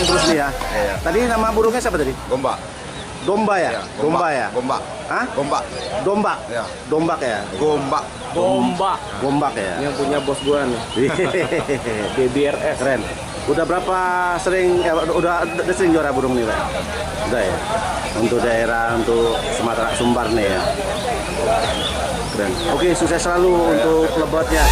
Terus nih ya. Iya. Tadi nama burungnya siapa tadi? Gombak. Domba ya? Iya, Domba ya? Gombak. Hah? Gombak. Dombak? Ya. Dombak ya? Gombak. Gombak. Gombak ya? Yang punya bos gua nih. BBRS. Keren. Udah berapa sering, udah sering juara burung nih, Pak? Udah ya? Untuk daerah, untuk Sumatera, Sumbar nih ya? Keren. Oke, sukses selalu untuk lebotnya.